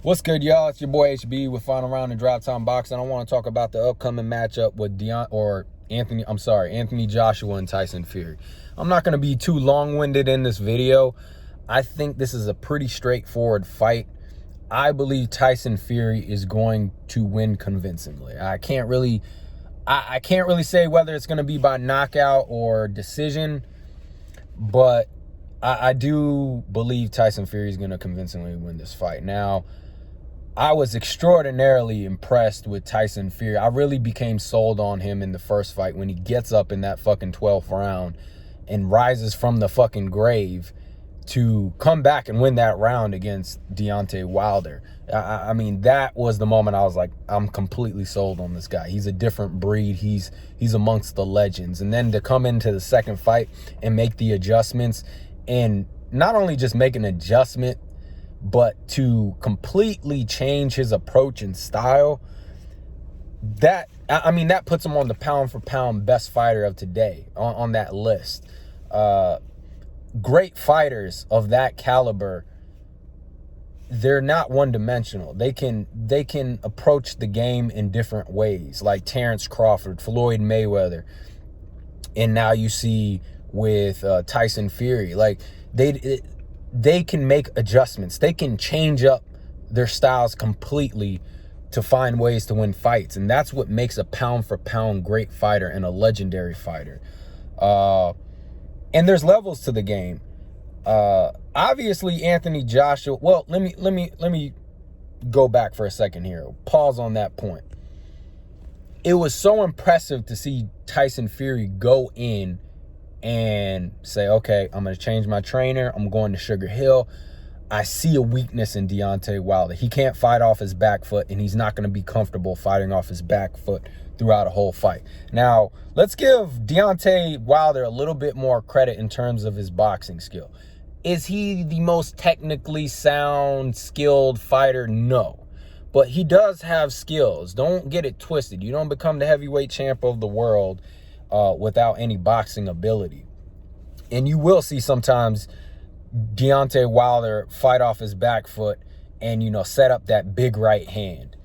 What's good, y'all? It's your boy HB with Final Round and Drive Time Boxing. I want to talk about the upcoming matchup with Anthony Joshua and Tyson Fury. I'm not going to be too long-winded in this video. I think this is a pretty straightforward fight. I believe Tyson Fury is going to win convincingly. I can't really say whether it's going to be by knockout or decision, but I do believe Tyson Fury is going to convincingly win this fight. Now, I was extraordinarily impressed with Tyson Fury. I really became sold on him in the first fight when he gets up in that fucking 12th round and rises from the fucking grave to come back and win that round against Deontay Wilder. I mean, that was the moment I was like, I'm completely sold on this guy. He's a different breed. He's amongst the legends. And then to come into the second fight and make the adjustments, and not only just make an adjustment, but to completely change his approach and style, that puts him on the pound for pound best fighter of today on that list. Great fighters of that caliber, they're not one-dimensional. They can approach the game in different ways, like Terrence Crawford, Floyd Mayweather, and now you see with Tyson Fury, like they can make adjustments. They can change up their styles completely to find ways to win fights. And that's what makes a pound for pound great fighter and a legendary fighter. And there's levels to the game. Obviously Anthony Joshua, well, let me go back for a second here. Pause on that point. It was so impressive to see Tyson Fury go in and say, okay, I'm going to change my trainer. I'm going to Sugar Hill. I see a weakness in Deontay Wilder. He can't fight off his back foot, and he's not going to be comfortable fighting off his back foot throughout a whole fight. Now, let's give Deontay Wilder a little bit more credit in terms of his boxing skill. Is he the most technically sound, skilled fighter? No. But he does have skills. Don't get it twisted. You don't become the heavyweight champ of the world without any boxing ability. And you will see sometimes Deontay Wilder fight off his back foot and, set up that big right hand.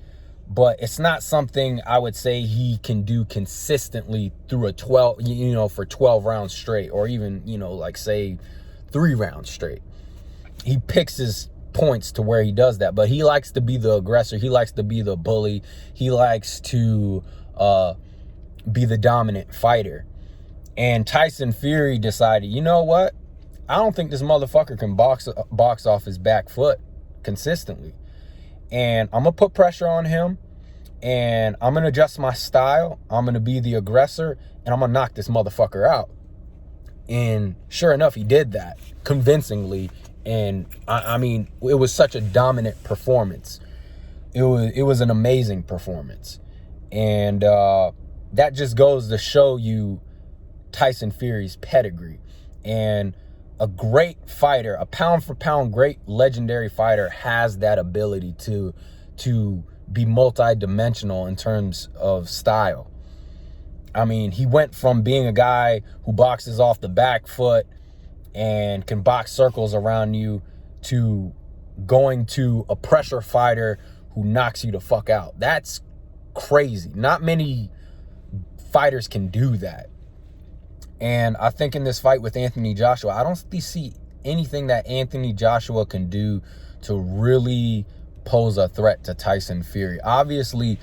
But it's not something I would say he can do consistently through for 12 rounds straight, or even, like say 3 rounds straight. He picks his points to where he does that, but he likes to be the aggressor. He likes to be the bully. He likes to be the dominant fighter. And Tyson Fury decided, you know what? I don't think this motherfucker can box off his back foot consistently. And I'm going to put pressure on him, and I'm going to adjust my style. I'm going to be the aggressor, and I'm going to knock this motherfucker out. And sure enough, he did that convincingly. And I mean, it was such a dominant performance. It was an amazing performance. And that just goes to show you Tyson Fury's pedigree. And a great fighter, a pound for pound great legendary fighter, has that ability to be multi-dimensional in terms of style. I mean, he went from being a guy who boxes off the back foot and can box circles around you to going to a pressure fighter who knocks you the fuck out. That's crazy. Not many fighters can do that. And I think in this fight with Anthony Joshua, I don't see anything that Anthony Joshua can do to really pose a threat to Tyson Fury. Obviously,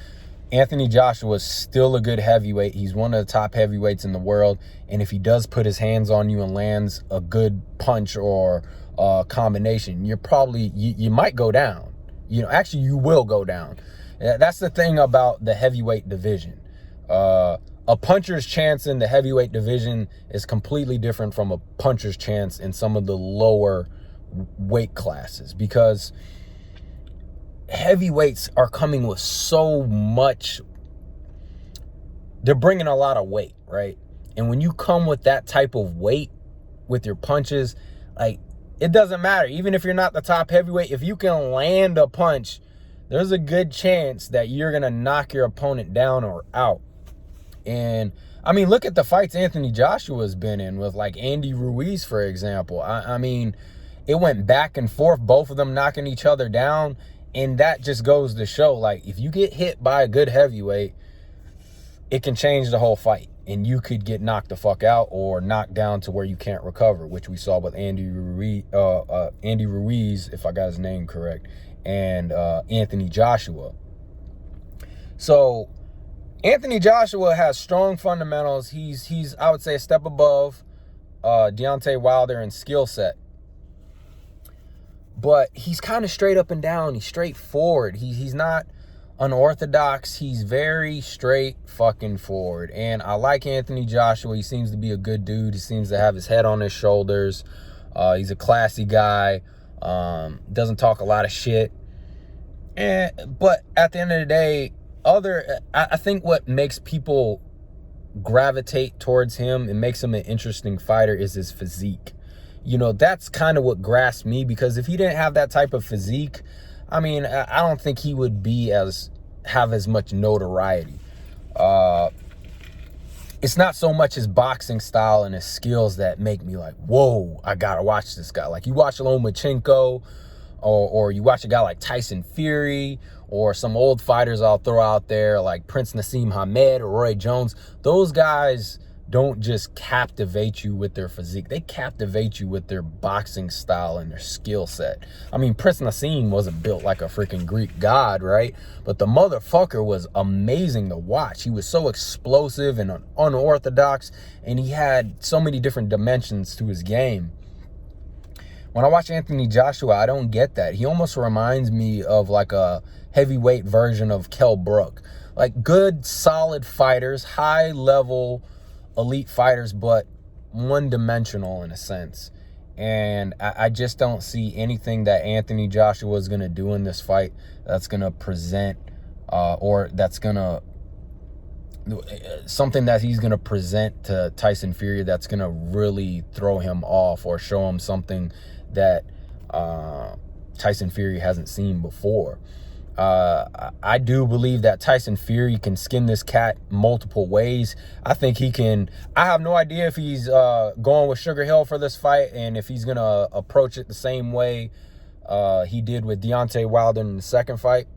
Anthony Joshua is still a good heavyweight. He's one of the top heavyweights in the world. And if he does put his hands on you and lands a good punch or combination, you might go down. Actually, you will go down. That's the thing about the heavyweight division. A puncher's chance in the heavyweight division is completely different from a puncher's chance in some of the lower weight classes, because heavyweights are coming with so much. They're bringing a lot of weight, right? And when you come with that type of weight with your punches, like, it doesn't matter. Even if you're not the top heavyweight, if you can land a punch, there's a good chance that you're going to knock your opponent down or out. And I mean, look at the fights Anthony Joshua's been in with, like, Andy Ruiz, for example. I mean, it went back and forth, both of them knocking each other down. And that just goes to show, like, if you get hit by a good heavyweight, it can change the whole fight. And you could get knocked the fuck out or knocked down to where you can't recover, which we saw with Andy Ruiz, if I got his name correct, and Anthony Joshua. So Anthony Joshua has strong fundamentals. He's I would say a step above Deontay Wilder in skill set. But he's kind of straight up and down. He's straightforward. He's not unorthodox. He's very straight fucking forward. And I like Anthony Joshua. He seems to be a good dude. He seems to have his head on his shoulders. He's a classy guy. Doesn't talk a lot of shit. But at the end of the day, I think what makes people gravitate towards him and makes him an interesting fighter is his physique. You know, that's kind of what grasped me, because if he didn't have that type of physique, I mean, I don't think he would have as much notoriety. It's not so much his boxing style and his skills that make me like, whoa, I gotta watch this guy. Like, you watch Lomachenko, or you watch a guy like Tyson Fury, or some old fighters I'll throw out there like Prince Nassim Hamed or Roy Jones. Those guys don't just captivate you with their physique. They captivate you with their boxing style and their skill set. I mean, Prince Nassim wasn't built like a freaking Greek god, right? But the motherfucker was amazing to watch. He was so explosive and unorthodox, and he had so many different dimensions to his game. When I watch Anthony Joshua, I don't get that. He almost reminds me of like a heavyweight version of Kell Brook. Like, good, solid fighters, high-level elite fighters, but one-dimensional in a sense. And I just don't see anything that Anthony Joshua is going to do in this fight that's going to present or that's going to something that he's going to present to Tyson Fury that's going to really throw him off or show him something that Tyson Fury hasn't seen before. I do believe that Tyson Fury can skin this cat multiple ways. I think he can. I have no idea if he's going with Sugar Hill for this fight, and if he's going to approach it the same way he did with Deontay Wilder in the second fight.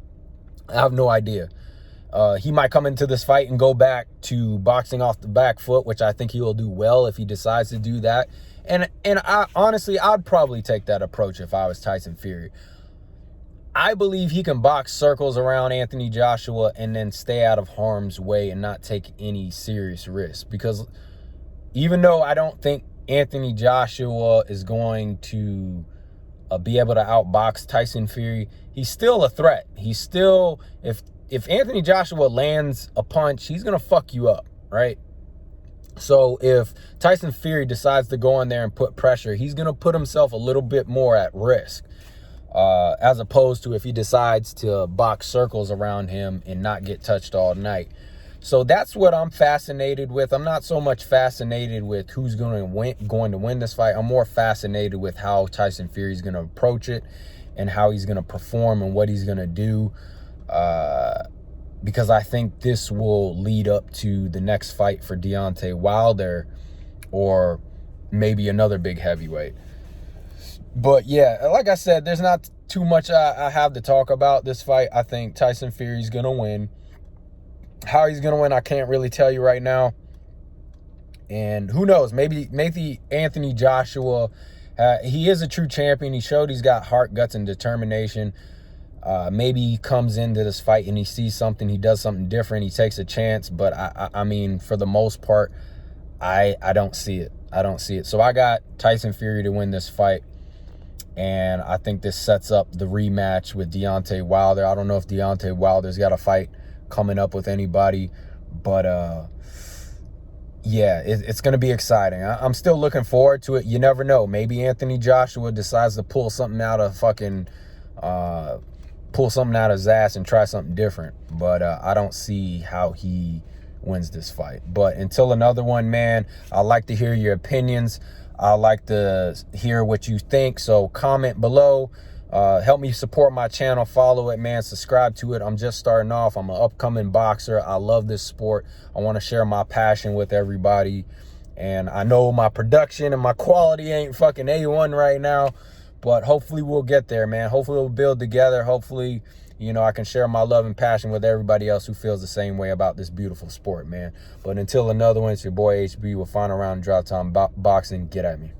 I have no idea. He might come into this fight and go back to boxing off the back foot, which I think he will do well if he decides to do that. And I honestly, I'd probably take that approach if I was Tyson Fury. I believe he can box circles around Anthony Joshua and then stay out of harm's way and not take any serious risks. Because even though I don't think Anthony Joshua is going to be able to outbox Tyson Fury, he's still a threat. He's still, if Anthony Joshua lands a punch, he's going to fuck you up, right? So if Tyson Fury decides to go in there and put pressure, he's going to put himself a little bit more at risk. As opposed to if he decides to box circles around him and not get touched all night. So that's what I'm fascinated with. I'm not so much fascinated with who's going to win this fight. I'm more fascinated with how Tyson Fury is going to approach it and how he's going to perform and what he's going to do. Because I think this will lead up to the next fight for Deontay Wilder or maybe another big heavyweight. But yeah, like I said, there's not too much I have to talk about this fight. I think Tyson Fury's going to win. How he's going to win, I can't really tell you right now. And who knows, maybe Anthony Joshua, he is a true champion. He showed he's got heart, guts, and determination. Maybe he comes into this fight and he sees something, he does something different, he takes a chance. But I mean, for the most part, I don't see it. I don't see it. So I got Tyson Fury to win this fight. And I think this sets up the rematch with Deontay Wilder. I don't know if Deontay Wilder's got a fight coming up with anybody. But, yeah, it's going to be exciting. I'm still looking forward to it. You never know. Maybe Anthony Joshua decides to pull something out of his ass and try something different. But I don't see how he wins this fight. But until another one, man, I'd like to hear your opinions. I'd like to hear what you think. So comment below. Help me support my channel. Follow it, man. Subscribe to it. I'm just starting off. I'm an upcoming boxer. I love this sport. I want to share my passion with everybody. And I know my production and my quality ain't fucking A1 right now. But hopefully we'll get there, man. Hopefully we'll build together. Hopefully, you know, I can share my love and passion with everybody else who feels the same way about this beautiful sport, man. But until another one, it's your boy HB with Final Round Drop Time Boxing. Get at me.